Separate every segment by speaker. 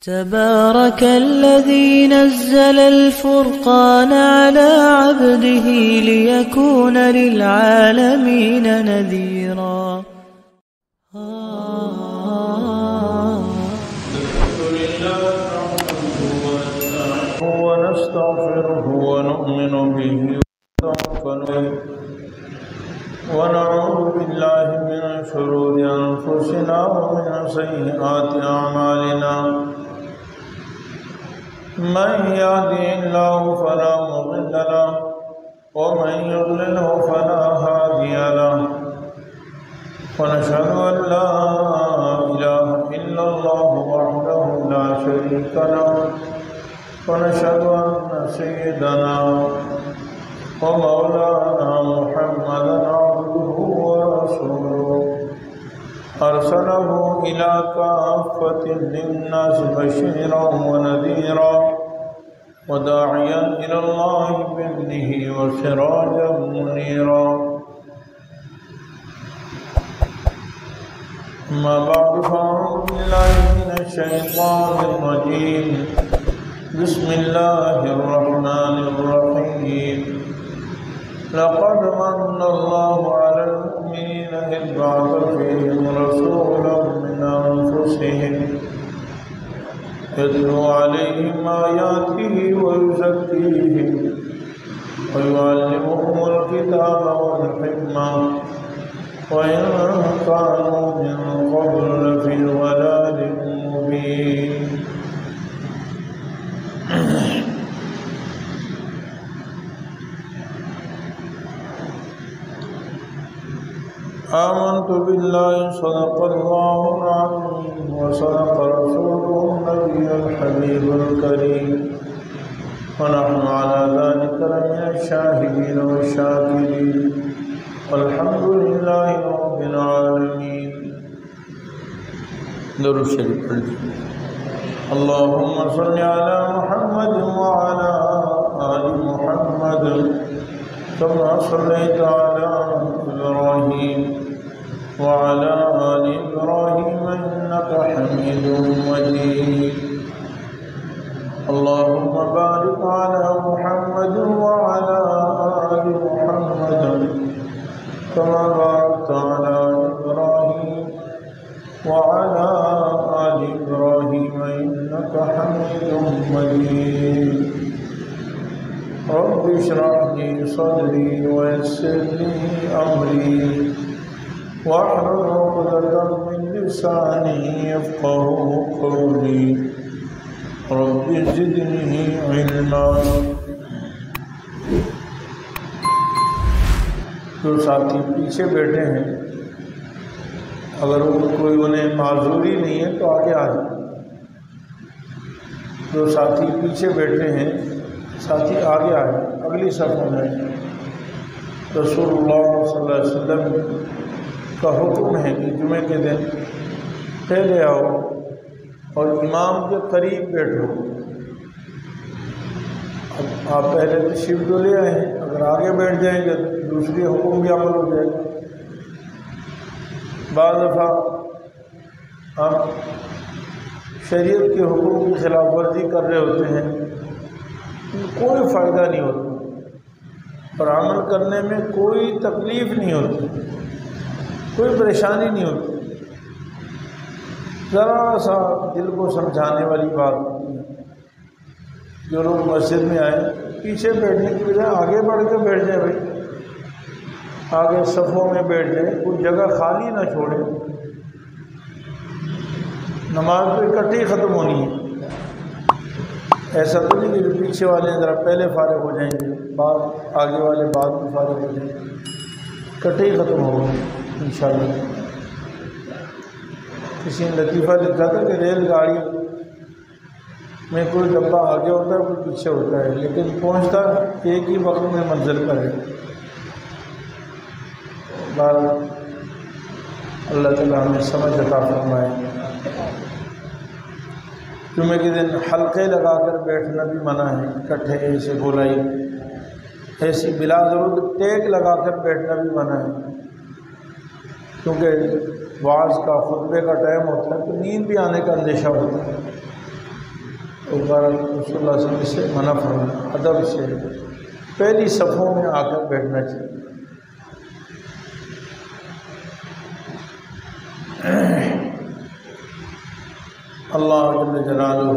Speaker 1: تبارك الذي نزل الفرقان على عبده ليكون للعالمين نذيرا.
Speaker 2: ونستغفره ونؤمن به ونتوكل ونعوذ بالله من شرور أنفسنا ومن سيئات أعمالنا من يهده الله فلا مضل له ومن يضلله فلا هادي له ونشهد أن لا إله إلا الله وحده لا شريك له ونشهد أن سيدنا ومولانا محمدا عبده ورسوله أرسله إلى كافة للناس بشيرا ونذيرا وداعيا إلى الله بإذنه وسراجا منيرا. أما بعد فأعوذ بالله من الشيطان الرجيم. بسم الله الرحمن الرحيم. لقد من الله على المؤمنين إذ بعث فيهم رسولا من أنفسهم يتلو عليهم آياته ويزكيهم ويعلمهم الكتاب والحكمة وإن كانوا من قبل لفي ضلال مبين. آمنت بالله صدق الله العظيم وصدق رسوله النبي الحبيب الكريم ونحن على ذلك لمن الشاهدين والشاكرين والحمد لله رب العالمين. درود شریف پڑھیے. اللهم صل على محمد وعلى آل محمد كما صليت على إبراهيم وعلى آل إبراهيم إنك حميد مجيد. اللهم بارك على محمد وعلى آل محمد كما باركت على إبراهيم وعلى آل إبراهيم إنك حميد مجيد. رب اشرح لي صدري ويسر لي أمري واحلل عقدة من لساني يفقهوا قولي رب زدني علما. جو ساتھی پیچھے بیٹھے ہیں اگر کوئی انہیں معذوری نہیں ہے تو آگے آ جائیں. جو ساتھی پیچھے بیٹھے ہیں ساتھی آگے آئے اگلی صفوں میں. رسول اللہ صلی اللہ علیہ وسلم کا حکم ہے کہ جمعے کے دن پہلے آؤ اور امام کے قریب بیٹھو. اب آپ پہلے تشریف تو لے آئے ہیں, اگر آگے بیٹھ جائیں گے تو دوسری حکم بھی عمل ہو جائے گا. بعض دفعہ ہم شریعت کے حکم کی خلاف ورزی کر رہے ہوتے ہیں, کوئی فائدہ نہیں ہوتا اور عمل کرنے میں کوئی تکلیف نہیں ہوتی, کوئی پریشانی نہیں ہوتی. ذرا سا دل کو سمجھانے والی بات ہوتی ہے. جو لوگ مسجد میں آئیں پیچھے بیٹھنے کی بجائے آگے بڑھ کے بیٹھ جائیں. بھائی آگے صفوں میں بیٹھ جائیں, کوئی جگہ خالی نہ چھوڑیں. نماز تو اکٹھی ختم ہونی ہے. ایسا تو نہیں کہ پیچھے والے ذرا پہلے فارغ ہو جائیں گے, بعد آگے والے بعد میں فارغ ہو جائیں گے. اکٹھے ہی ختم ہوگا انشاءاللہ. کسی نے لطیفہ لکھا تھا کہ ریل گاڑی میں کوئی ڈبہ آگے ہوتا ہے کوئی پیچھے ہوتا ہے, لیکن پہنچتا ایک ہی وقت میں منزل پر ہے. اللہ تعالیٰ ہمیں سمجھ عطا فرمائے. جمعے کے دن حلقے لگا کر بیٹھنا بھی منع ہے, اکٹھے ایسے گولائی ایسی بلا ضرورت ٹیک لگا کر بیٹھنا بھی منع ہے، کیونکہ بعض کا خطبے کا ٹائم ہوتا ہے تو نیند بھی آنے کا اندیشہ ہوتا ہے، تو رسول اللہ صلی اللہ علیہ وسلم سے منع فرمایا ادب سے پہلی صفوں میں آ کر بیٹھنا چاہیے۔ اللہ جل جلالہ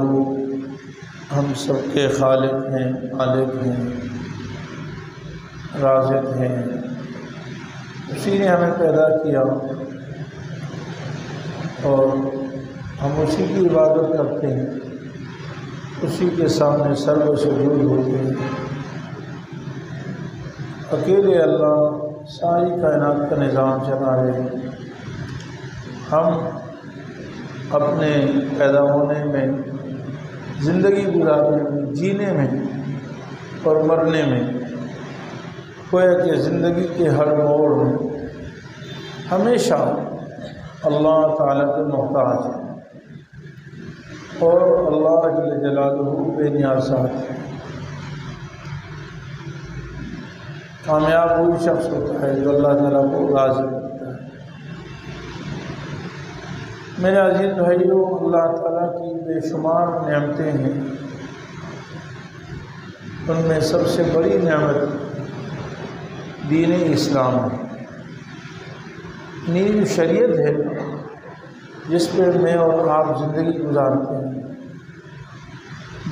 Speaker 2: ہم سب کے خالق ہیں، مالک ہیں، رازق ہیں، اسی نے ہمیں پیدا کیا اور ہم اسی کی عبادت کرتے ہیں، اسی کے سامنے سر و سجود ہوتے ہیں۔ اکیلے اللہ ساری کائنات کا نظام چلا رہے ہیں۔ ہم اپنے پیدا ہونے میں، زندگی گزارنے میں، جینے میں اور مرنے میں، گویا کہ زندگی کے ہر موڑ میں ہمیشہ اللہ تعالیٰ کے محتاج ہیں اور اللہ جل جلالہ بے نیاز ہے۔ کامیاب وہی شخص ہوتا ہے جو اللہ تعالیٰ کو راضی کرتا ہے۔ میرے عزیز بھائیو، اللہ تعالیٰ کی بے شمار نعمتیں ہیں، ان میں سب سے بڑی نعمت دین اسلام ہے، نیو شریعت ہے جس پہ میں اور آپ زندگی گزارتے ہیں۔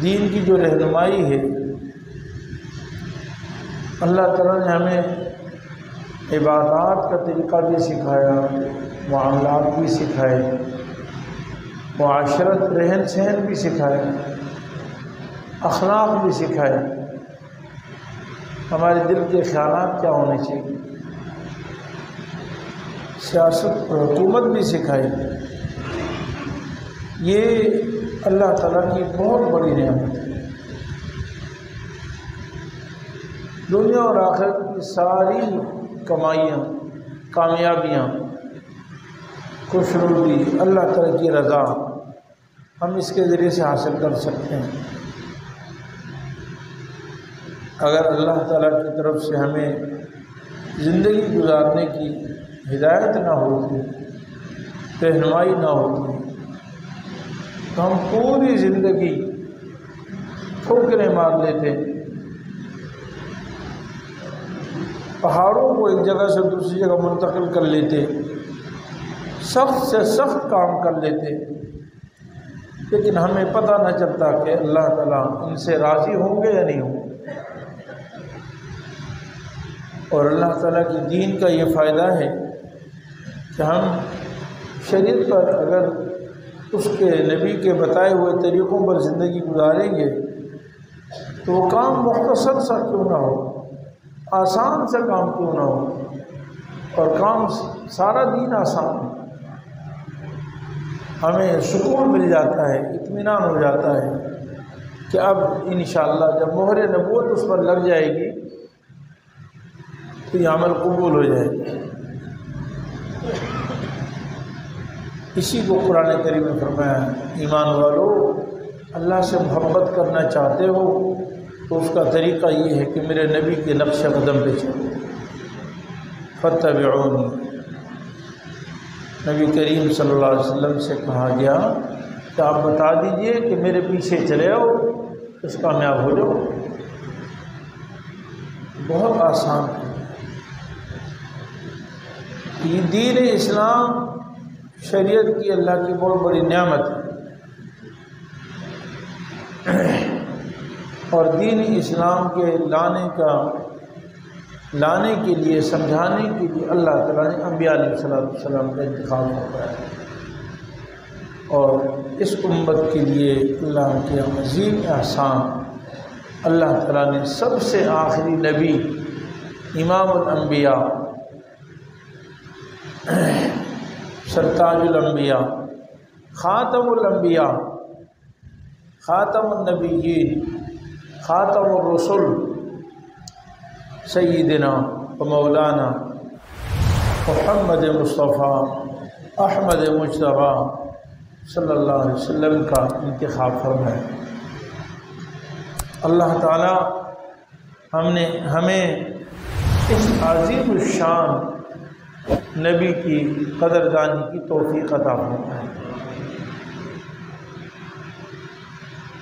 Speaker 2: دین کی جو رہنمائی ہے، اللہ تعالیٰ نے ہمیں عبادات کا طریقہ بھی سکھایا، معاملات بھی سکھائے، معاشرت رہن سہن بھی سکھائے، اخلاق بھی سکھائے، ہمارے دل کے خیالات کیا ہونے چاہیے، سیاست اور حکومت بھی سکھائی۔ یہ اللہ تعالیٰ کی بہت بڑی نعمت ہے۔ دنیا اور آخرت کی ساری کمائیاں، کامیابیاں، خوشنودی، اللہ تعالیٰ کی رضا ہم اس کے ذریعے سے حاصل کر سکتے ہیں۔ اگر اللہ تعالیٰ کی طرف سے ہمیں زندگی گزارنے کی ہدایت نہ ہوتی، رہنمائی نہ ہوتی، تو ہم پوری زندگی ٹھوکریں مار لیتے، پہاڑوں کو ایک جگہ سے دوسری جگہ منتقل کر لیتے، سخت سے سخت کام کر لیتے، لیکن ہمیں پتہ نہ چلتا کہ اللہ تعالیٰ ان سے راضی ہوں گے یا نہیں ہوں گے۔ اور اللہ تعالیٰ کی دین کا یہ فائدہ ہے کہ ہم شریعت پر اگر اس کے نبی کے بتائے ہوئے طریقوں پر زندگی گزاریں گے تو وہ کام مختصر سا کیوں نہ ہو، آسان سا کام کیوں نہ ہو، اور کام سارا دین آسان ہے، ہمیں سکون مل جاتا ہے، اطمینان ہو جاتا ہے کہ اب انشاءاللہ جب مہر نبوت اس پر لگ جائے گی تو یہ عمل قبول ہو جائے گا۔ اسی کو قرآن کریم میں فرمایا، ایمان والو اللہ سے محبت کرنا چاہتے ہو تو اس کا طریقہ یہ ہے کہ میرے نبی کے نقش قدم پہ چلو، فاتبعونی۔ نبی کریم صلی اللہ علیہ وسلم سے کہا گیا کہ آپ بتا دیجئے کہ میرے پیچھے چلے آؤ، اس کامیاب ہو جاؤ۔ بہت آسان ہے یہ دین اسلام، شریعت کی اللہ کی بہت بڑی نعمت ہے، اور دین اسلام کے لانے کے لیے، سمجھانے کے لیے اللہ تعالیٰ نے انبیاء علیہ السلام کا انتخاب ہوتا ہے، اور اس امت کے لیے اللہ کے عظیم احسان، اللہ تعالیٰ نے سب سے آخری نبی، امام الانبیاء، سرتاج الانبیاء، خاتم الانبیاء، خاتم النبیین، خاتم الرسل، سیدنا و مولانا محمد مصطفیٰ احمد مجتبیٰ صلی اللہ علیہ وسلم کا انتخاب فرمایا۔ اللہ تعالیٰ ہمیں اس عظیم الشان نبی کی قدردانی کی توفیق عطا فرمائے۔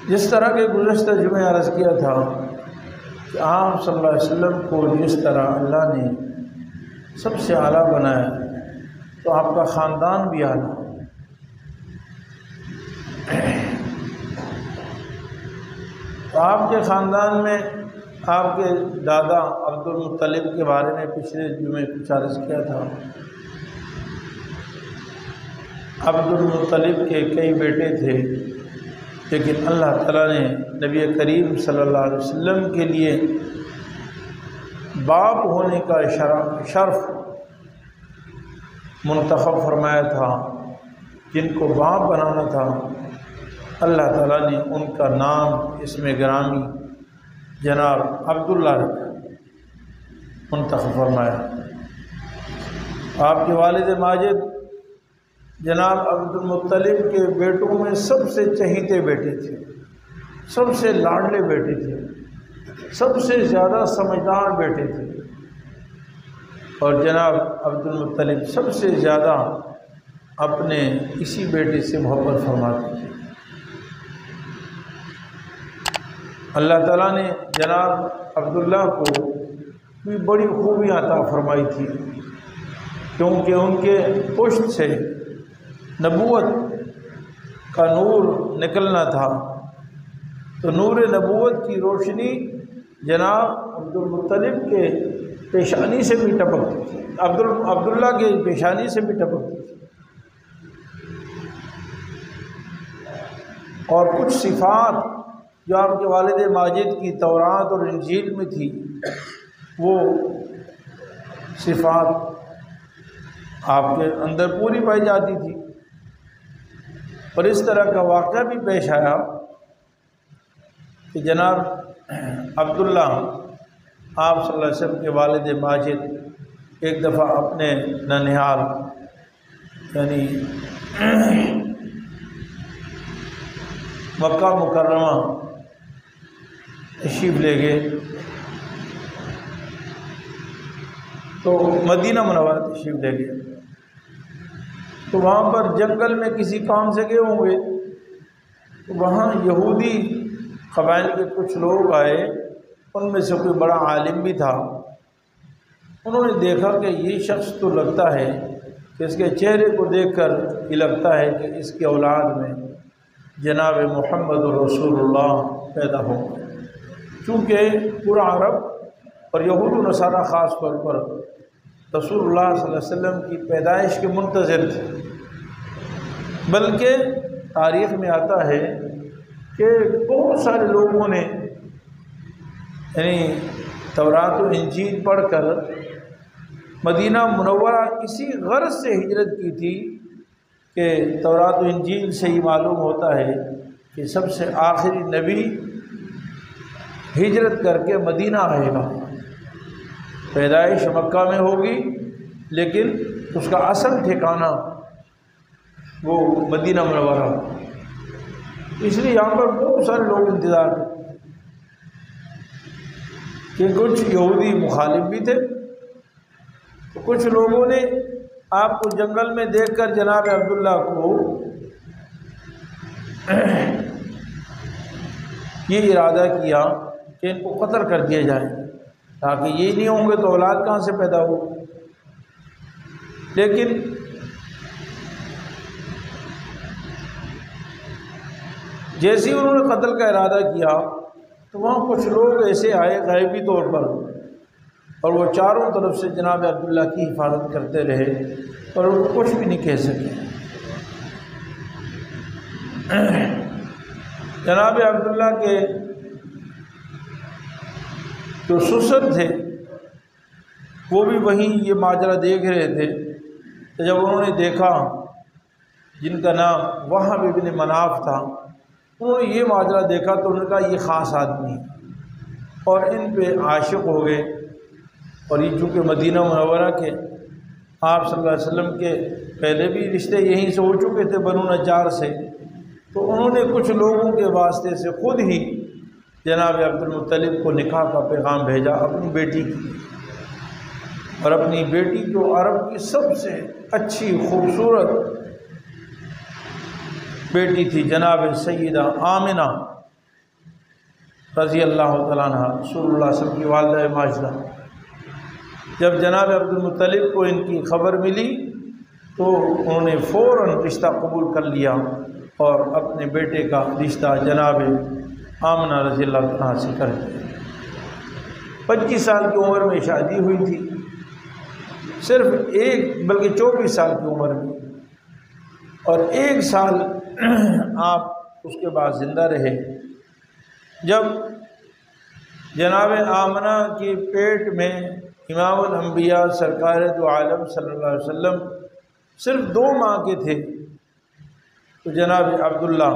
Speaker 2: جس طرح کہ گزشتہ جمعہ عرض کیا تھا کہ آپ صلی اللہ علیہ وسلم کو جس طرح اللہ نے سب سے اعلیٰ بنایا تو آپ کا خاندان بھی اعلیٰ. تو آپ کے خاندان میں آپ کے دادا عبد المطلب کے بارے میں پچھلے جمعے کچھ عرض کیا تھا. عبد المطلب کے کئی بیٹے تھے، لیکن اللہ تعالیٰ نے نبی کریم صلی اللہ علیہ وسلم کے لیے باپ ہونے کا شرف منتخب فرمایا تھا. جن کو باپ بنانا تھا اللہ تعالیٰ نے ان کا نام اسم گرامی جناب عبداللہ رکھا، منتخب فرمایا. آپ کے والد ماجد جناب عبد المطلب کے بیٹوں میں سب سے چہیتے بیٹے تھے، سب سے لاڈلے بیٹے تھے، سب سے زیادہ سمجھدار بیٹے تھے، اور جناب عبد المطلب سب سے زیادہ اپنے اسی بیٹے سے محبت فرماتے تھے. اللہ تعالیٰ نے جناب عبداللہ کو بھی بڑی خوبیاں عطا فرمائی تھی، کیونکہ ان کے پشت سے نبوت کا نور نکلنا تھا. تو نور نبوت کی روشنی جناب عبد المطلب کے پیشانی سے بھی ٹپکتی تھی، عبداللہ کے پیشانی سے بھی ٹپکتی تھی. اور کچھ صفات جو آپ کے والد ماجد کی تورات اور انجیل میں تھی وہ صفات آپ کے اندر پوری پائی جاتی تھی. اور اس طرح کا واقعہ بھی پیش آیا کہ جناب عبداللہ آپ صلی اللہ علیہ وسلم کے والد ماجد ایک دفعہ اپنے ننھیال یعنی مکہ مکرمہ تشریف لے گئے. تو مدینہ منورہ تشریف لے گئے تو وہاں پر جنگل میں کسی کام سے گئے ہوں گے. تو وہاں یہودی قبائل کے کچھ لوگ آئے، ان میں سے کوئی بڑا عالم بھی تھا. انہوں نے دیکھا کہ یہ شخص تو لگتا ہے کہ اس کے چہرے کو دیکھ کر یہ لگتا ہے کہ اس کی اولاد میں جناب محمد رسول اللہ پیدا ہو. چونکہ پورا عرب اور یہود و نصارہ خاص طور پر رسول اللہ صلی اللہ علیہ وسلم کی پیدائش کے منتظر تھے. بلکہ تاریخ میں آتا ہے کہ بہت سارے لوگوں نے یعنی تورات و انجیل پڑھ کر مدینہ منورہ اسی غرض سے ہجرت کی تھی کہ تورات و انجیل سے ہی معلوم ہوتا ہے کہ سب سے آخری نبی ہجرت کر کے مدینہ آئے گا. پیدائش مکہ میں ہوگی لیکن اس کا اصل ٹھکانہ وہ مدینہ منورہ. اس لیے یہاں پر بہت سارے لوگ انتظار کرتے کہ کچھ یہودی مخالف بھی تھے. تو کچھ لوگوں نے آپ کو جنگل میں دیکھ کر جناب عبداللہ کو یہ ارادہ کیا کہ ان کو قتل کر دیا جائے، تاکہ یہ نہیں ہوں گے تو اولاد کہاں سے پیدا ہو. لیکن جیسے ہی انہوں نے قتل کا ارادہ کیا تو وہاں کچھ لوگ ایسے آئے غیبی طور پر، اور وہ چاروں طرف سے جناب عبداللہ کی حفاظت کرتے رہے اور ان کو کچھ بھی نہیں کہہ سکے. جناب عبداللہ کے جو سسر تھے وہ بھی وہیں یہ ماجرا دیکھ رہے تھے. تو جب انہوں نے دیکھا، جن کا نام وہب ابن مناف تھا، انہوں نے یہ ماجرا دیکھا تو انہوں نے کہا یہ خاص آدمی اور ان پہ عاشق ہو گئے. اور یہ چونکہ مدینہ منورہ کے آپ صلی اللہ علیہ وسلم کے پہلے بھی رشتے یہیں سے ہو چکے تھے بنو نجار سے، تو انہوں نے کچھ لوگوں کے واسطے سے خود ہی جناب عبد المطلب کو نکاح کا پیغام بھیجا اپنی بیٹی کی. اور اپنی بیٹی جو عرب کی سب سے اچھی خوبصورت بیٹی تھی جناب سیدہ آمنہ رضی اللہ تعالیٰ عنہ رسول اللہ صلی اللہ علیہ وسلم کی والدہ ماجدہ، جب جناب عبد المطلب کو ان کی خبر ملی تو انہوں نے فوراً رشتہ قبول کر لیا اور اپنے بیٹے کا رشتہ جناب آمنہ رضی اللہ عنہ سے کر دیا۔ 25 سال کی عمر میں شادی ہوئی تھی، صرف ایک بلکہ 24 سال کی عمر میں، اور 1 سال آپ اس کے بعد زندہ رہے۔ جب جناب آمنہ کے پیٹ میں امام الانبیاء سرکار دو عالم صلی اللہ علیہ وسلم صرف 2 ماہ کے تھے تو جناب عبداللہ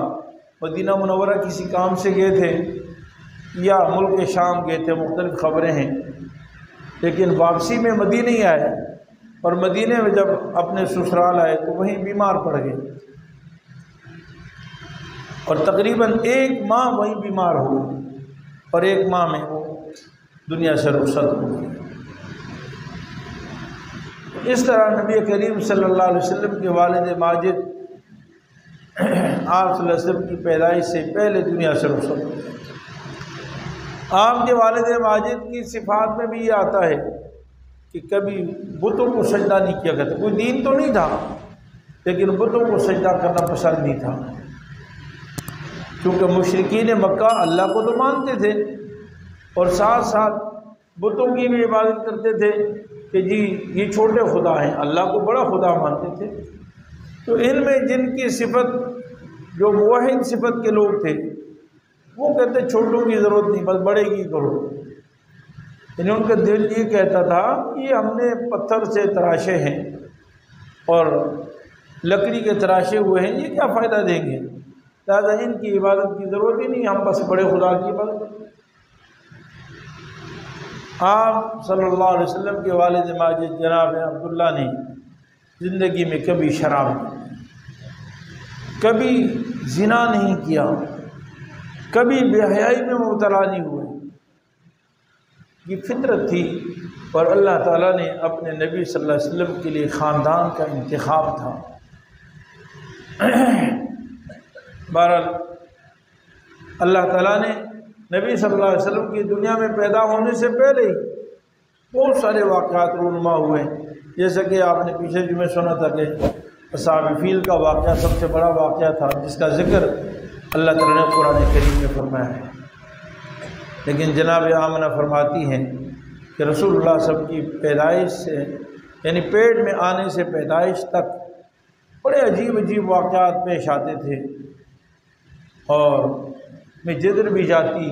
Speaker 2: مدینہ منورہ کسی کام سے گئے تھے یا ملک شام گئے تھے، مختلف خبریں ہیں، لیکن واپسی میں مدینہ ہی آئے، اور مدینہ میں جب اپنے سسرال آئے تو وہیں بیمار پڑ گئے، اور تقریباً 1 ماہ وہیں بیمار ہوئے، اور 1 ماہ میں وہ دنیا سے رخصت ہو گئی۔ اس طرح نبی کریم صلی اللہ علیہ وسلم کے والد ماجد آپ صلی اللہ علیہ وسلم کی پیدائش سے پہلے دنیا سے رخصت ہو گئے۔ آپ کے والد ماجد کی صفات میں بھی یہ آتا ہے کہ کبھی بتوں کو سجدہ نہیں کیا کرتا، کوئی دین تو نہیں تھا لیکن بتوں کو سجدہ کرنا پسند نہیں تھا، کیونکہ مشرکین مکہ اللہ کو تو مانتے تھے اور ساتھ ساتھ بتوں کی بھی عبادت کرتے تھے کہ جی یہ چھوٹے خدا ہیں، اللہ کو بڑا خدا مانتے تھے۔ تو ان میں جن کی صفت جو موحد صفت کے لوگ تھے وہ کہتے چھوٹوں کی ضرورت نہیں، بس بڑے کی کرو، یعنی ان کا دل یہ کہتا تھا یہ ہم نے پتھر سے تراشے ہیں اور لکڑی کے تراشے ہوئے ہیں، یہ کیا فائدہ دیں گے، لہٰذا ان کی عبادت کی ضرورت ہی نہیں، ہم بس بڑے خدا کی عبادت کریں۔ آپ صلی اللہ علیہ وسلم کے والد ماجد جناب عبداللہ نے زندگی میں کبھی شراب نہیں، کبھی زنا نہیں کیا، کبھی بے حیائی میں مبتلا نہیں ہوئے، یہ فطرت تھی، اور اللہ تعالیٰ نے اپنے نبی صلی اللہ علیہ وسلم کے لیے خاندان کا انتخاب تھا۔ بہرحال اللہ تعالیٰ نے نبی صلی اللہ علیہ وسلم کی دنیا میں پیدا ہونے سے پہلے ہی بہت سارے واقعات رونما ہوئے، جیسا کہ آپ نے پیچھے جمعے سنا تھا کہ اصحاب فیل کا واقعہ سب سے بڑا واقعہ تھا جس کا ذکر اللہ تعالیٰ نے قرآن کریم میں فرمایا ہے۔ لیکن جناب آمنہ فرماتی ہیں کہ رسول اللہ صلی اللہ علیہ وسلم کی پیدائش سے یعنی پیٹ میں آنے سے پیدائش تک بڑے عجیب عجیب واقعات پیش آتے تھے، اور میں جدھر بھی جاتی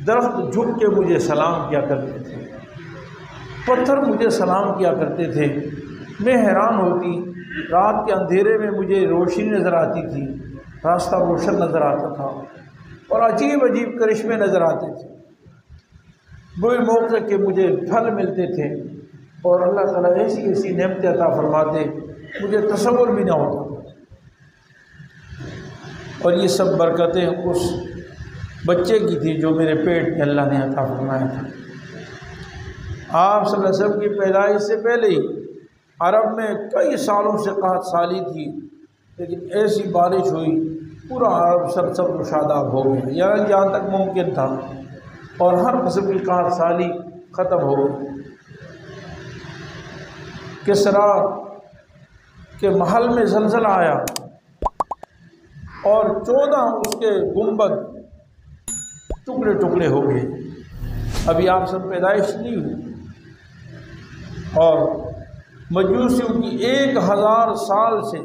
Speaker 2: درخت جھک کے مجھے سلام کیا کرتے تھے، پتھر مجھے سلام کیا کرتے تھے، میں حیران ہوتی، رات کے اندھیرے میں مجھے روشنی نظر آتی تھی، راستہ روشن نظر آتا تھا، اور عجیب عجیب کرشمے نظر آتے تھے، بے موقع کے مجھے پھل ملتے تھے، اور اللہ تعالیٰ ایسی ایسی نعمتیں عطا فرماتے مجھے تصور بھی نہ ہوتا، اور یہ سب برکتیں اس بچے کی تھی جو میرے پیٹ میں اللہ نے عطا فرمایا تھا۔ آپ صلی اللہ علیہ وسلم کی پیدائش سے پہلے ہی عرب میں کئی سالوں سے قحط سالی تھی، لیکن ایسی بارش ہوئی پورا عرب سرسبز و شاداب ہو گیا، یعنی جہاں تک ممکن تھا، اور ہر قسم کی قحط سالی ختم ہو گئی۔ کسریٰ کے محل میں زلزلہ آیا اور 14 اس کے گنبد ٹکڑے ٹکڑے ہو گئے، ابھی آپ سب پیدائش نہیں ہوئی، اور مجوسیوں کی 1000 سال سے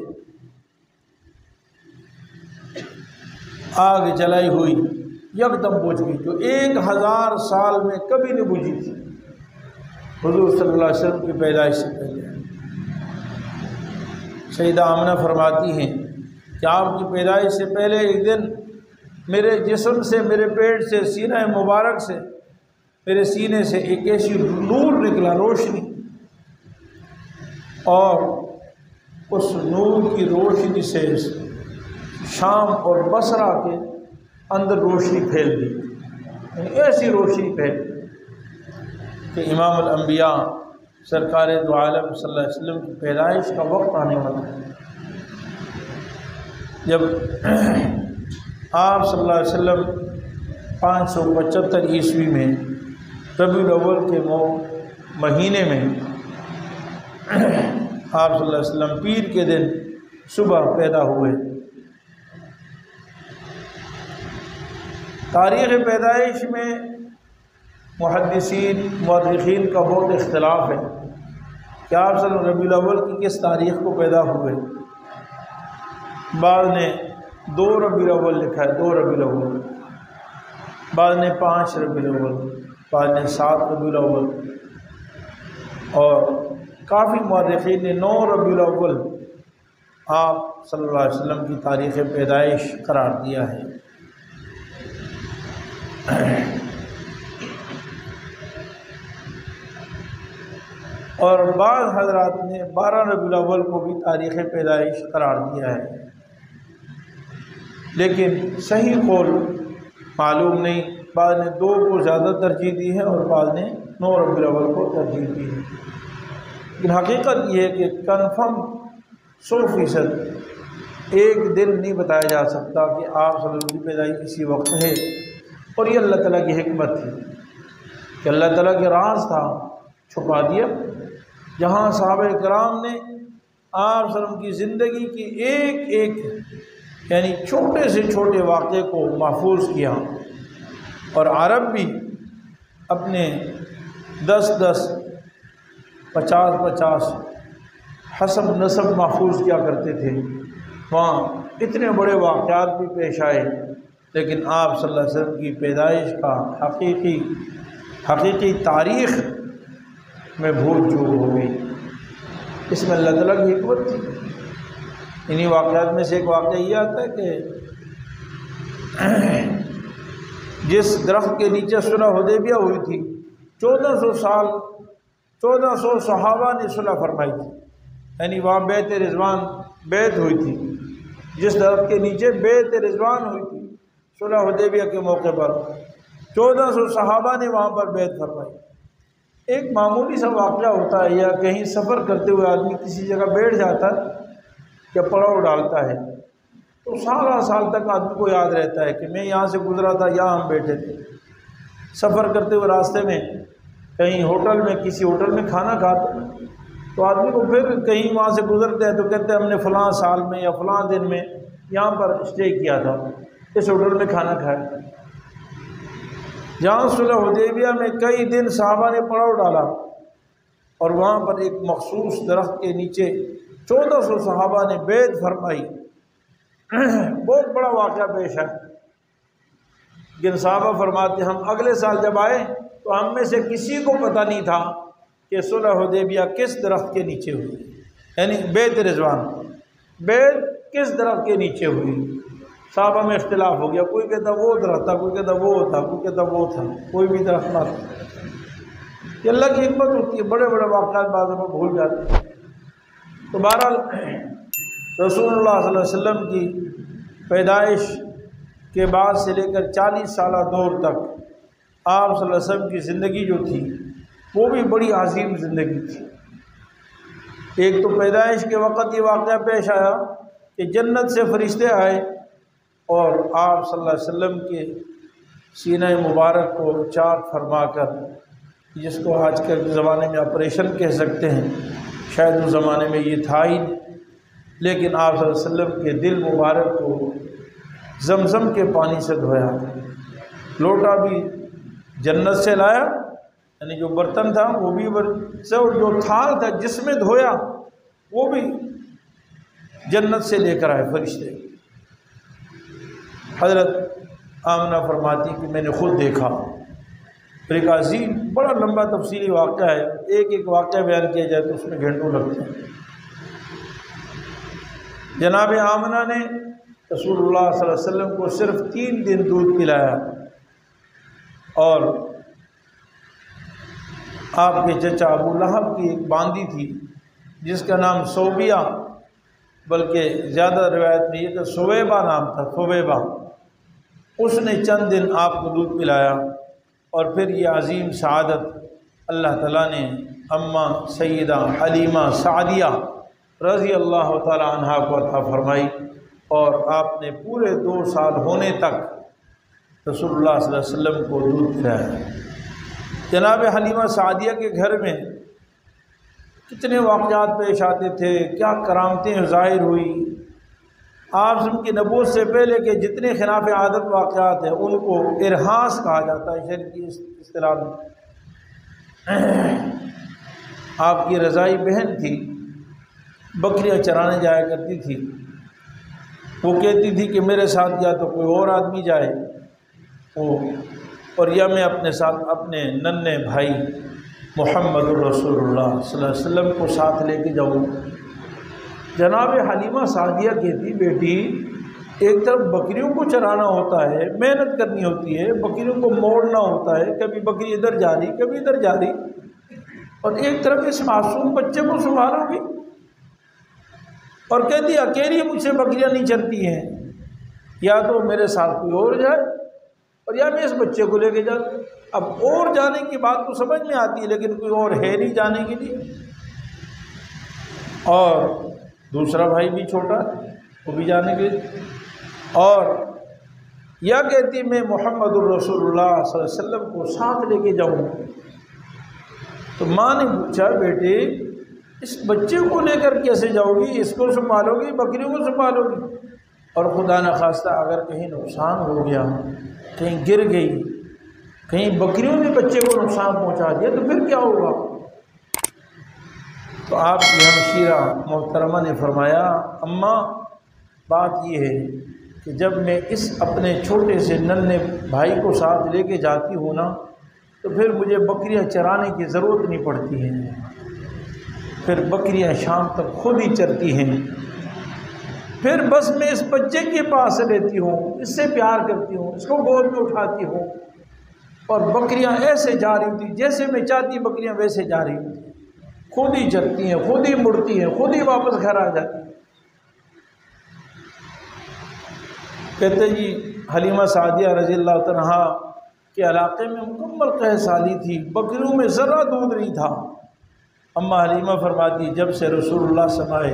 Speaker 2: آگ جلائی ہوئی یکدم بجھ گئی، جو 1000 سال میں کبھی نہیں بجھی تھی حضور صلی اللہ علیہ وسلم کی پیدائش سے پہلے۔ سیدہ آمنہ فرماتی ہیں کہ آپ کی پیدائش سے پہلے ایک دن میرے جسم سے، میرے پیٹ سے، سینہ مبارک سے، میرے سینے سے ایک ایسی نور نکلا، روشنی، اور اس نور کی روشنی سے شام اور بصرہ کے اندر روشنی پھیل گئی، یعنی ایسی روشنی پھیل کہ امام الانبیاء سرکار دو عالم صلی اللہ علیہ وسلم کی پیدائش کا وقت آنے والا ہے۔ جب آپ صلی اللہ علیہ وسلم 575 عیسوی میں ربیع الاول کے مہینے میں آپ صلی اللہ علیہ وسلم پیر کے دن صبح پیدا ہوئے۔ تاریخ پیدائش میں محدثین مورخین کا بہت اختلاف ہے کہ آپ صلی اللہ علیہ وسلم ربیع الاول کی کس تاریخ کو پیدا ہوئے۔ بعض نے 2 ربیع الاول لکھا ہے، 2 ربیع الاول، بعض نے 5 ربیع الاول، بعض نے 7 ربیع الاول، اور کافی مورخین نے 9 ربیع الاول آپ صلی اللہ علیہ وسلم کی تاریخ پیدائش قرار دیا ہے۔ اور بعض حضرات نے 12 ربیع الاول کو بھی تاریخ پیدائش قرار دیا ہے، لیکن صحیح قول معلوم نہیں، بعض نے 2 کو زیادہ ترجیح دی ہے اور بعض نے 9 ربیع الاول کو ترجیح دی ہے۔ لیکن حقیقت یہ ہے کہ کنفرم 100% ایک دن نہیں بتایا جا سکتا کہ آپ صلی اللہ علیہ وسلم کی پیدائش اسی وقت ہے، اور یہ اللہ تعالیٰ کی حکمت تھی کہ اللہ تعالیٰ کے راز تھا، چھپا دیا۔ جہاں صحابہ کرام نے آپ صلی اللہ علیہ وسلم کی زندگی کی ایک ایک یعنی چھوٹے سے چھوٹے واقعے کو محفوظ کیا، اور عرب بھی اپنے 10-10 50-50 حسب نسب محفوظ کیا کرتے تھے، وہاں اتنے بڑے واقعات بھی پیش آئے، لیکن آپ صلی اللہ علیہ وسلم کی پیدائش کا حقیقی تاریخ میں بھول چوک ہو گئی۔ اس میں اللہ تعالیٰ کی حکمت تھی۔ انہی واقعات میں سے ایک واقعہ یہ آتا ہے کہ جس درخت کے نیچے صلح حدیبیہ ہوئی تھی، 1400 صحابہ نے صلح فرمائی تھی، یعنی وہاں بیعت رضوان بیعت ہوئی تھی، جس درخت کے نیچے بیعت رضوان ہوئی تھی صلح حدیبیہ کے موقع پر 1400 صحابہ نے وہاں پر بیعت فرمائی۔ ایک معمولی سا واقعہ ہوتا ہے، یا کہیں سفر کرتے ہوئے آدمی کسی جگہ بیٹھ جاتا ہے یا پڑاؤ ڈالتا ہے، تو سال تک آدمی کو یاد رہتا ہے کہ میں یہاں سے گزرا تھا، یہاں ہم بیٹھے تھے۔ سفر کرتے ہوئے راستے میں کہیں ہوٹل میں کسی ہوٹل میں کھانا کھاتے تو آدمی کو پھر کہیں وہاں سے گزرتے ہیں تو کہتے ہیں ہم نے فلاں سال میں یا فلاں دن میں یہاں پر اسٹے کیا تھا، اس ہوٹل میں کھانا کھایا۔ جہاں صلح حدیبیہ میں کئی دن صحابہ نے پڑاؤ ڈالا، اور وہاں پر ایک مخصوص درخت کے نیچے 1400 صحابہ نے بیعت فرمائی۔ بہت بڑا واقعہ پیش ہے، لیکن صحابہ فرماتے ہم اگلے سال جب آئے تو ہم میں سے کسی کو پتہ نہیں تھا کہ صلح حدیبیہ کس درخت کے نیچے ہوئی، یعنی بیعت رضوان بیعت کس درخت کے نیچے ہوئی۔ صحابہ میں اختلاف ہو گیا، کوئی کہتا وہ درخت تھا، کوئی کہتا وہ تھا، کوئی کہتا وہ تھا، کوئی بھی درخت نہ تھا۔ یہ اللہ کی حکمت ہوتی ہے، بڑے بڑے واقعات بعض میں بھول جاتے ہیں۔ تو بہرحال رسول اللہ صلی اللہ علیہ وسلم کی پیدائش کے بعد سے لے کر 40 سالہ دور تک آپ صلی اللہ علیہ وسلم کی زندگی جو تھی وہ بھی بڑی عظیم زندگی تھی۔ ایک تو پیدائش کے وقت یہ واقعہ پیش آیا کہ جنت سے فرشتے آئے اور آپ صلی اللہ علیہ وسلم کے سینہ مبارک کو چاک فرما کر، جس کو آج کل کے زمانے میں آپریشن کہہ سکتے ہیں، شاید اس زمانے میں یہ تھا ہی، لیکن آپ صلی اللہ علیہ وسلم کے دل مبارک کو زمزم کے پانی سے دھویا، لوٹا بھی جنت سے لایا، یعنی جو برتن تھا وہ بھی اور جو تھال تھا جس میں دھویا وہ بھی جنت سے لے کر آئے فرشتے۔ حضرت آمنہ فرماتی کہ میں نے خود دیکھا۔ پھر ایک عظیم بڑا لمبا تفصیلی واقعہ ہے، ایک ایک واقعہ بیان کیا جائے تو اس میں گھنٹوں لگتے ہیں۔ جناب آمنہ نے رسول اللہ صلی اللہ علیہ وسلم کو صرف 3 دن دودھ پلایا، اور آپ کے چچا ابو لہب کی ایک باندی تھی جس کا نام صوبیہ، بلکہ زیادہ روایت میں یہ کہ صویبہ نام تھا، صویبہ، اس نے چند دن آپ کو دودھ پلایا، اور پھر یہ عظیم سعادت اللہ تعالیٰ نے اماں سیدہ حلیمہ سعدیہ رضی اللہ تعالی عنہا کو عطا فرمائی، اور آپ نے پورے 2 سال ہونے تک رسول اللہ صلی اللہ علیہ وسلم کو دودھ پلایا۔ جناب حلیمہ سعدیہ کے گھر میں کتنے واقعات پیش آتے تھے، کیا کرامتیں ظاہر ہوئی۔ آپ کی نبوت سے پہلے کے جتنے خلاف عادت واقعات ہیں ان کو ارہاس کہا جاتا ہے شریعت کی اصطلاح میں۔ آپ کی رضائی بہن تھی، بکریاں چرانے جایا کرتی تھی، وہ کہتی تھی کہ میرے ساتھ یا تو کوئی اور آدمی جائے اور یا میں اپنے ساتھ اپنے ننھے بھائی محمد الرسول اللہ صلی اللہ علیہ وسلم کو ساتھ لے کے جاؤں۔ جناب حلیمہ سعدیہ کہتی بیٹی ایک طرف بکریوں کو چرانا ہوتا ہے، محنت کرنی ہوتی ہے، بکریوں کو موڑنا ہوتا ہے، کبھی بکری ادھر جا رہی کبھی ادھر جا رہی، اور ایک طرف اس معصوم بچے کو سنبھالو گی، اور کہتی اکیلی مجھ سے بکریاں نہیں چلتی ہیں، یا تو میرے ساتھ کوئی اور جائے اور یا میں اس بچے کو لے کے جاؤں۔ اب اور جانے کی بات تو سمجھ میں آتی ہے لیکن کوئی اور ہے نہیں جانے کے لیے، اور دوسرا بھائی بھی چھوٹا وہ بھی جانے کے لیے، اور یا کہتی میں محمد الرسول اللہ صلی اللہ علیہ وسلم کو ساتھ لے کے جاؤں۔ تو ماں نے پوچھا بیٹے اس بچے کو لے کر کیسے جاؤ گی، اس کو سنبھالو گی بکریوں کو سنبھالو گی، اور خدا نخواستہ اگر کہیں نقصان ہو گیا، کہیں گر گئی، کہیں بکریوں نے بچے کو نقصان پہنچا دیا تو پھر کیا ہوگا؟ تو آپ کی ہمشیرہ محترمہ نے فرمایا اماں بات یہ ہے کہ جب میں اس اپنے چھوٹے سے ننھے بھائی کو ساتھ لے کے جاتی ہوں نا تو پھر مجھے بکریاں چرانے کی ضرورت نہیں پڑتی ہے، پھر بکریاں شام تک خود ہی چرتی ہیں، پھر بس میں اس بچے کے پاس رہتی ہوں، اس سے پیار کرتی ہوں، اس کو گود میں اٹھاتی ہوں، اور بکریاں ایسے جا رہی ہوتی جیسے میں چاہتی بکریاں ویسے جا رہی ہوتی، خود ہی چلتی ہیں، خود ہی مڑتی ہیں، خود ہی واپس گھر آ جاتی ہیں۔ کہتے جی حلیمہ سعدیہ رضی اللہ عنہا کے علاقے میں مکمل قحط سالی تھی، بکریوں میں ذرہ دودھ نہیں تھا۔ اماں حلیمہ فرماتی جب سے رسول اللہ سمائے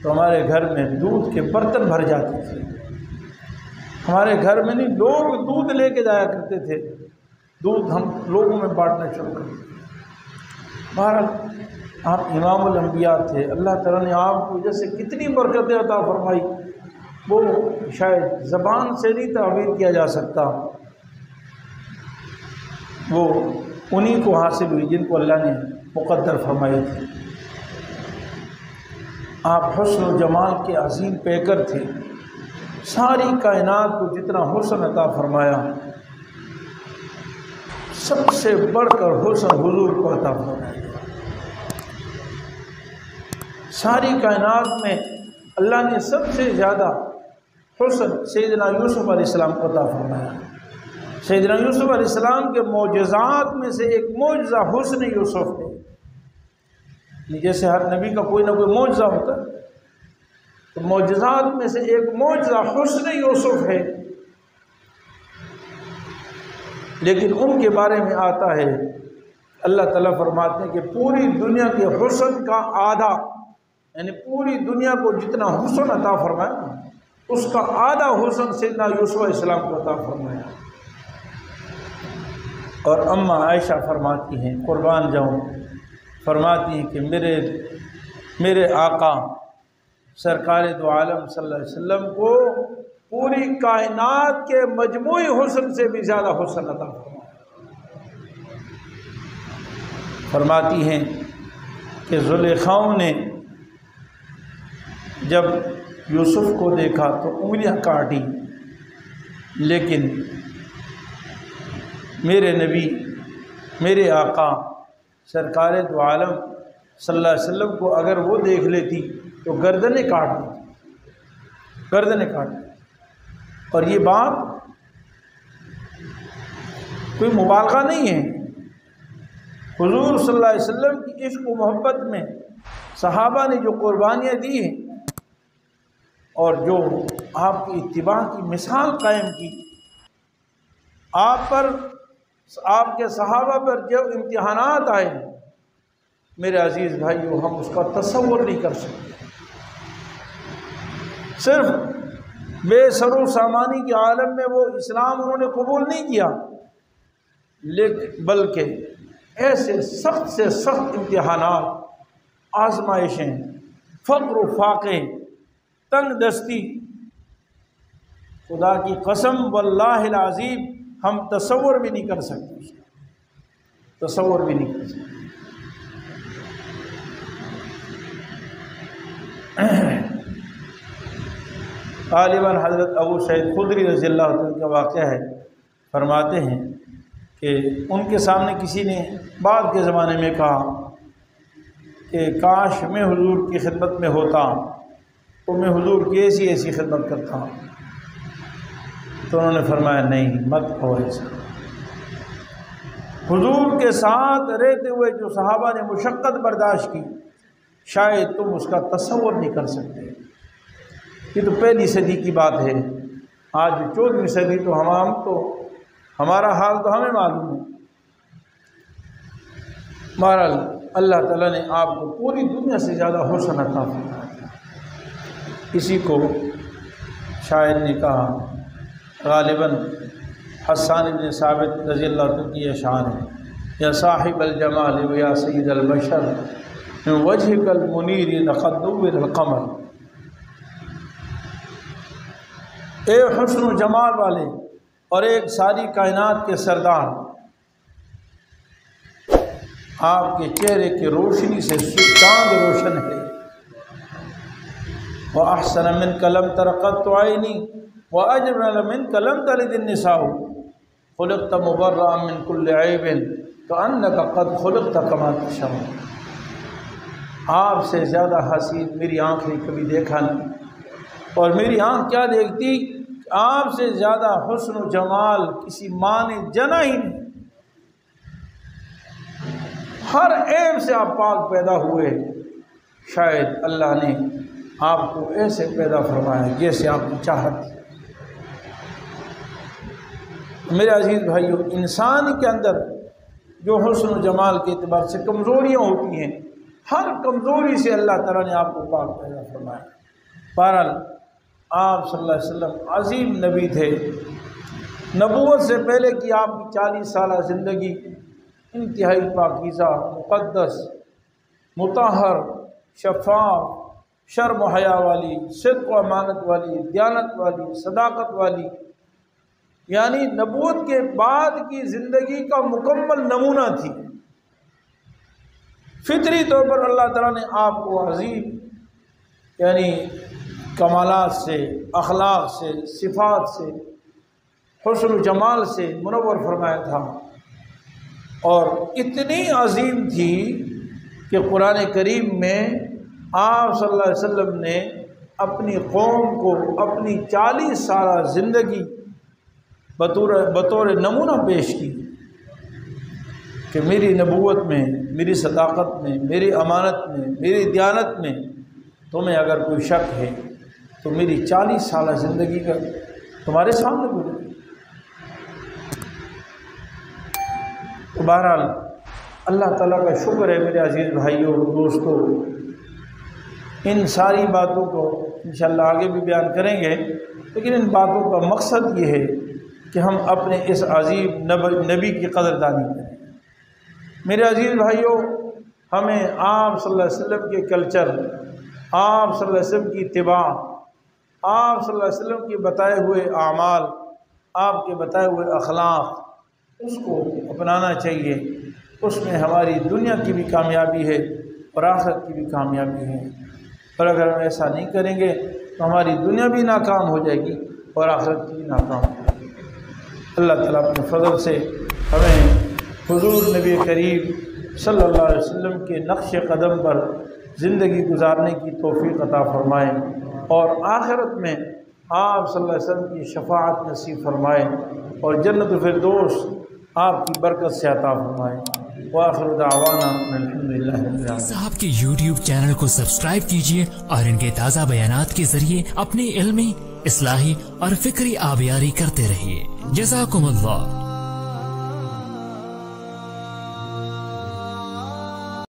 Speaker 2: تو ہمارے گھر میں دودھ کے برتن بھر جاتے تھے، ہمارے گھر میں نہیں لوگ دودھ لے کے جایا کرتے تھے، دودھ ہم لوگوں میں بانٹنا شروع کر دیا۔ بہرحال آپ امام الانبیاء تھے، اللہ تعالیٰ نے آپ کو جیسے کتنی برکتیں عطا فرمائی وہ شاید زبان سے نہیں تعبیر کیا جا سکتا، وہ انہی کو حاصل ہوئی جن کو اللہ نے مقدر فرمائی تھی۔ آپ حسن و جمال کے عظیم پیکر تھے، ساری کائنات کو جتنا حسن عطا فرمایا سب سے بڑھ کر حسن حضور کو عطا فرمایا۔ ساری کائنات میں اللہ نے سب سے زیادہ حسن سیدنا یوسف علیہ السلام کو عطا فرمایا۔ سیدنا یوسف علیہ السلام کے معجزات میں سے ایک معجزہ حسن یوسف ہے، جیسے ہر نبی کا کوئی نہ کوئی معجزہ ہوتا ہے، تو معجزات میں سے ایک معجزہ حسن یوسف ہے، لیکن ان کے بارے میں آتا ہے اللہ تعالیٰ فرماتے ہیں کہ پوری دنیا کے حسن کا آدھا، یعنی پوری دنیا کو جتنا حسن عطا فرمایا اس کا آدھا حسن سیدنا یوسف علیہ السلام کو عطا فرمایا۔ اور اماں عائشہ فرماتی ہیں قربان جاؤں، فرماتی ہیں کہ میرے آقا سرکار دو عالم صلی اللہ علیہ وسلم کو پوری کائنات کے مجموعی حسن سے بھی زیادہ حسن عطا فرمایا۔ فرماتی ہیں کہ زلیخاؤں نے جب یوسف کو دیکھا تو انگلیاں کاٹی، لیکن میرے نبی میرے آقا سرکار دو عالم صلی اللہ علیہ وسلم کو اگر وہ دیکھ لیتی تو گردنیں کاٹ دیتی، گردنیں کاٹ دیتی۔ اور یہ بات کوئی مبالغہ نہیں ہے، حضور صلی اللہ علیہ وسلم کی عشق و محبت میں صحابہ نے جو قربانیاں دی ہیں اور جو آپ کی اتباع کی مثال قائم کی، آپ پر آپ کے صحابہ پر جو امتحانات آئے میرے عزیز بھائیو ہم اس کا تصور نہیں کر سکتے۔ صرف بے سر و سامانی کے عالم میں وہ اسلام انہوں نے قبول نہیں کیا، لیکن بلکہ ایسے سخت سے سخت امتحانات، آزمائشیں، فقر و فاقے، تنگ دستی، خدا کی قسم واللہ العظیم ہم تصور بھی نہیں کر سکتے، تصور بھی نہیں کر سکتے۔ غالباً حضرت ابو سعید خدری رضی اللہ عنہ کا واقعہ ہے، فرماتے ہیں کہ ان کے سامنے کسی نے بعد کے زمانے میں کہا کہ کاش میں حضور کی خدمت میں ہوتا تو میں حضور کی ایسی ایسی خدمت کرتا، تو انہوں نے فرمایا نہیں، مت کہو ایسا۔ حضور کے ساتھ رہتے ہوئے جو صحابہ نے مشقت برداشت کی، شاید تم اس کا تصور نہیں کر سکتے۔ یہ تو پہلی صدی کی بات ہے، آج 14ویں صدی تو ہم تو ہمارا حال تو ہمیں معلوم ہے۔ بہرحال اللہ تعالیٰ نے آپ کو پوری دنیا سے زیادہ حسن عطا فرمایا۔ کسی کو شاعر نے کہا، غالباً حسان بن ثابت رضی اللہ عنہ کی اشعار ہے، یا صاحب الجمال و یا سید البشر من وجهک المنیر لقد نور القمر، اے حسن و جمال والے اور ایک ساری کائنات کے سردار، آپ کے چہرے کی روشنی سے چاند روشن ہے۔ وَأَحْسَنَ مِنْكَ لَمْ تَرَ قَطُّ عَيْنِي وَأَجْمَلَ مِنْكَ لَمْ تَلِدِ النِّسَاءُ خُلِقْتَ مُبَرَّأً مِنْ كُلِّ عَيْبٍ كَأَنَّكَ قَدْ خُلِقْتَ كَمَا تَشَاءُ، آپ سے زیادہ حسین میری آنکھ نے کبھی دیکھا نہیں، اور میری آنکھ کیا دیکھتی، آپ سے زیادہ حسن و جمال کسی ماں نے جنا ہی نہیں۔ ہر عیب سے آپ پاک پیدا ہوئے، شاید اللہ نے آپ کو ایسے پیدا فرمایا جیسے آپ کی چاہت۔ میرے عزیز بھائیو، انسان کے اندر جو حسن و جمال کے اعتبار سے کمزوریاں ہوتی ہیں، ہر کمزوری سے اللہ تعالیٰ نے آپ کو پاک پیدا فرمایا۔ بہرحال آپ صلی اللہ علیہ وسلم عظیم نبی تھے، نبوت سے پہلے کی آپ کی 40 سالہ زندگی انتہائی پاکیزہ، مقدس، مطہر، شفاف، شرم و حیا والی، صدق و امانت والی، دیانت والی، صداقت والی، یعنی نبوت کے بعد کی زندگی کا مکمل نمونہ تھی۔ فطری طور پر اللہ تعالیٰ نے آپ کو عظیم یعنی کمالات سے، اخلاق سے، صفات سے، حسن و جمال سے منور فرمایا تھا، اور اتنی عظیم تھی کہ قرآن کریم میں آپ صلی اللہ علیہ وسلم نے اپنی قوم کو اپنی 40 سالہ زندگی بطور نمونہ پیش کی کہ میری نبوت میں، میری صداقت میں، میری امانت میں، میری دیانت میں تمہیں اگر کوئی شک ہے تو میری 40 سالہ زندگی کا تمہارے سامنے گزری۔ تو بہرحال اللہ تعالیٰ کا شکر ہے میرے عزیز بھائیوں اور دوستوں، ان ساری باتوں کو انشاءاللہ آگے بھی بیان کریں گے، لیکن ان باتوں کا مقصد یہ ہے کہ ہم اپنے اس عظیم نبی کی قدردانی کریں۔ میرے عزیز بھائیوں، ہمیں آپ صلی اللہ علیہ وسلم کے کلچر، آپ صلی اللہ علیہ وسلم کی اتباع، آپ صلی اللہ علیہ وسلم کے بتائے ہوئے اعمال، آپ کے بتائے ہوئے اخلاق، اس کو اپنانا چاہیے۔ اس میں ہماری دنیا کی بھی کامیابی ہے اور آخرت کی بھی کامیابی ہے، اور اگر ہم ایسا نہیں کریں گے تو ہماری دنیا بھی ناکام ہو جائے گی اور آخرت بھی ناکام ہو جائے گی۔ اللہ تعالیٰ اپنے فضل سے ہمیں حضور نبی کریم صلی اللہ علیہ وسلم کے نقش قدم پر زندگی گزارنے کی توفیق عطا فرمائے، اور آخرت میں آپ صلی اللہ علیہ وسلم کی شفاعت نصیب فرمائے، اور جنت الفردوس آپ کی برکت سے عطا فرمائے۔ وآخر دعوانا الحمدللہ رب العالمین۔
Speaker 3: صاحب کے YouTube چینل کو سبسکرائب کیجئے اور ان کے تازہ بیانات کے ذریعے اپنی علمی، اصلاحی اور فکری آبیاری کرتے رہیے۔ جزاکم اللہ۔